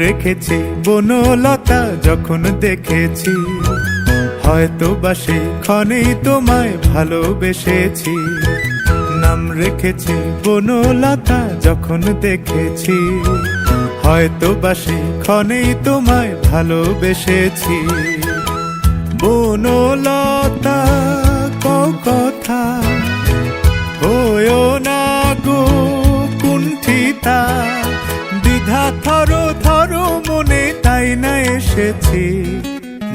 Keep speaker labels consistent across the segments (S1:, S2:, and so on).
S1: রেখেছি বনলতা যখন দেখেছি, হয়তো বা সেক্ষণেই তোমায় ভালোবেসেছি। নাম রেখেছি বনলতা যখন দেখেছি, হয়তো বা সেক্ষণেই তোমায় ভালোবেসেছি। বনলতা কথা হয়ো না গো কুণ্ঠিতা, দ্বিধা থর থর মনে তাই না এসেছি।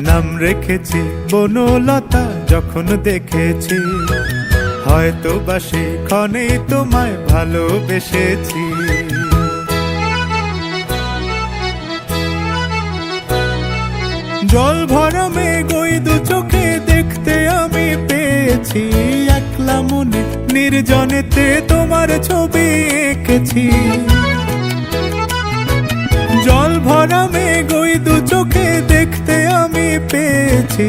S1: নাম রেখেছি বনলতা যখন দেখেছি, হয়তো বা সেক্ষণেই তোমায় ভালোবেসেছি। জল ভরা মেঘ ওই দু চোখে দেখতে আমি পেয়েছি, একলা মনে নির্জনেতে তোমার ছবি এঁকেছি। জল ভরা মেঘ ওই দু চোখে দেখতে আমি পেয়েছি,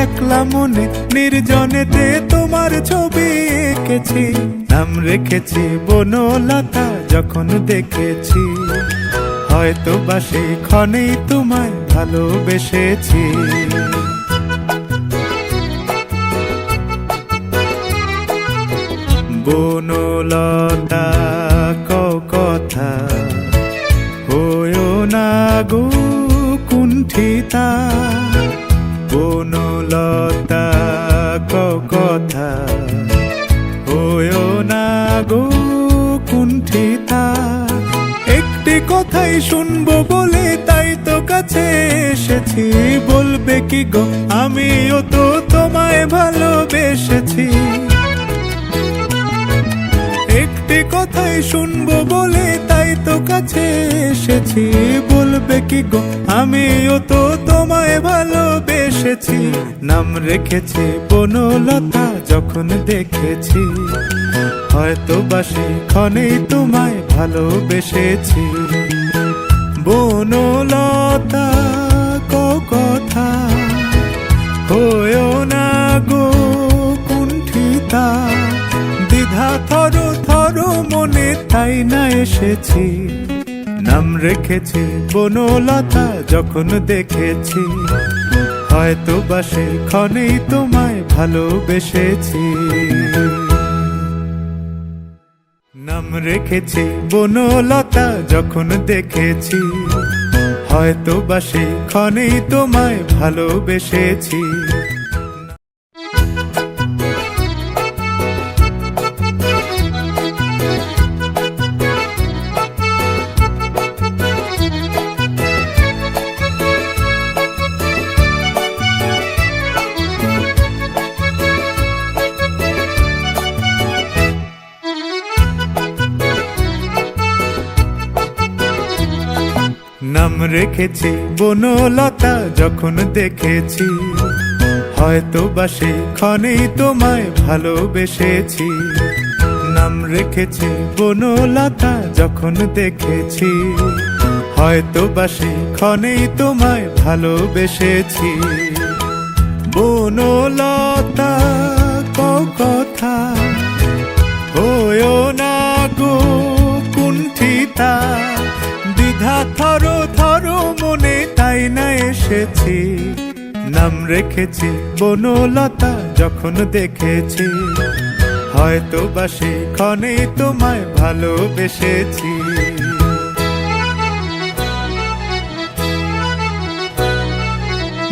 S1: একলা মনে নির্জনেতে তোমার ছবি এঁকেছি। নাম রেখেছি বনলতা যখন দেখেছি, হয়তো বা সেক্ষণেই তোমায় ভালোবেসেছি। বনলতা কথা হয়ো না গো কুণ্ঠিতা, বনলতা কথা হয়ো না গো কুণ্ঠিতা। একটি কথাই শুনবো বলে তাই তো কাছে এসেছি, বলবে কি গো আমিও তো তোমায় ভালোবেসেছি। একটি কথাই শুনবো বলে তাই তো কাছে এসেছি, বলবে কি গো আমিও তো তোমায় ভালোবেসেছি। নাম রেখেছি বনলতা যখন দেখেছি, হয়তো বা সেক্ষণেই তোমায় ভালোবেসেছি। বনলতা কথা হয়ো না গো কুণ্ঠিতা, দ্বিধা থর থর মনে তাই না এসেছি। নাম রেখেছি বনলতা যখন দেখেছি, হয়তো বা সেক্ষণেই তোমায় ভালোবেসেছি। নাম রেখেছি বনলতা যখন দেখেছি, হয়তো বা সেক্ষণেই তোমায় ভালোবেসেছি। নাম রেখেছি বনলতা যখন দেখেছি, হয়তো বা সেক্ষণেই তোমায় ভালোবেসেছি। নাম রেখেছি বনলতা যখন দেখেছি, হয়তো বা সেক্ষণেই তোমায় ভালোবেসেছি। বনলতা কথা হয়ো না গো কুণ্ঠিতা, দ্বিধা থর থর মনে তাই না এসেছি। নাম রেখেছি বনলতা যখন দেখেছি, হয়তো বা সেক্ষণেই তোমায় ভালোবেসেছি।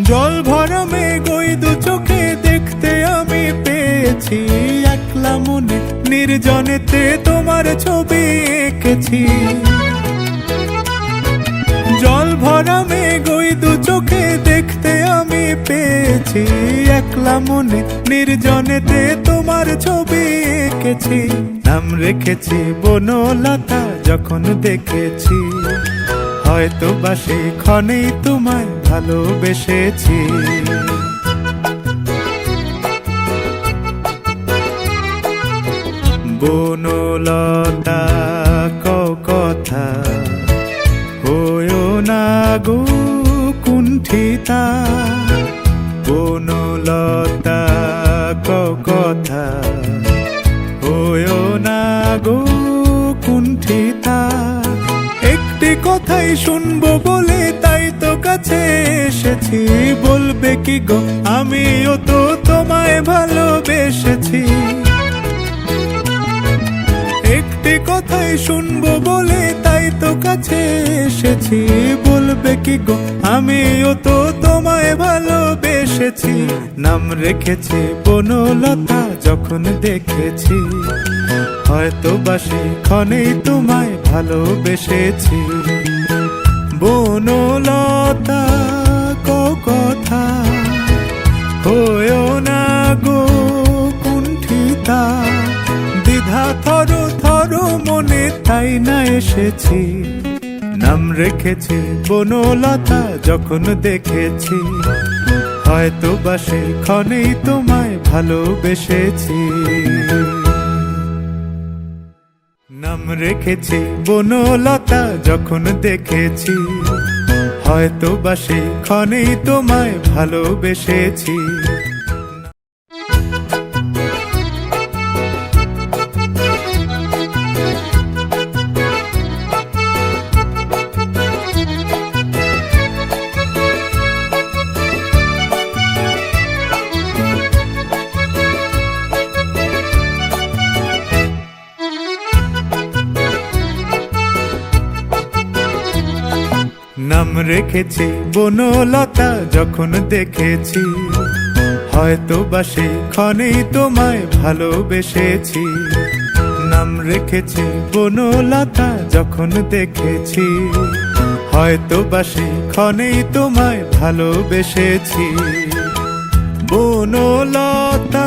S1: জল ভরা মেঘ ওই দু চোখে দেখতে আমি পেয়েছি, একলা মনে নির্জনেতে তোমার ছবি এঁকেছি। জল ভরা মেঘ ওই দু চোখে দেখতে আমি পেয়েছি, একলা মনে নির্জনেতে তোমার ছবি এঁকেছি। নাম রেখেছি বনলতা যখন দেখেছি, হয়তো বা সেক্ষণেই তোমায় ভালোবেসেছি। বনলতা কথা হয়ো না গো কুণ্ঠিতা, বনলতা কথা হয়ো না গো কুণ্ঠিতা। একটি কথা কথাই শুনবো বলে তাই তো কাছে এসেছি, বলবে কি গো আমিও তো তোমায় ভালোবেসেছি। একটি কথাই শুনবো বলে তাই তো কাছে এসেছি, বলবে কি গো আমিও তো তোমায় ভালোবেসেছি। নাম রেখেছি বনলতা যখন দেখেছি, হয়তো বাসে ক্ষণেই তোমায় ভালোবেসেছি। বনলতা কথা হয়েও না গো কুণ্ঠিতা, দ্বিধা থর থর মনে তাই না এসেছি। নাম রেখেছি বনলতা যখন দেখেছি, হয়তো বাসে ক্ষণেই তোমায় ভালোবেসেছি। নাম রেখেছি বনলতা যখন দেখেছি, হয়তো বাসে ক্ষণেই তোমায় ভালোবেসেছি। নাম রেখেছি বনলতা যখন দেখেছি, হয়তো বাসে ক্ষণেই তোমায় ভালোবেসেছি। নাম রেখেছি বনলতা যখন দেখেছি, হয়তো বাসে ক্ষণেই তোমায় ভালোবেসেছি। বনলতা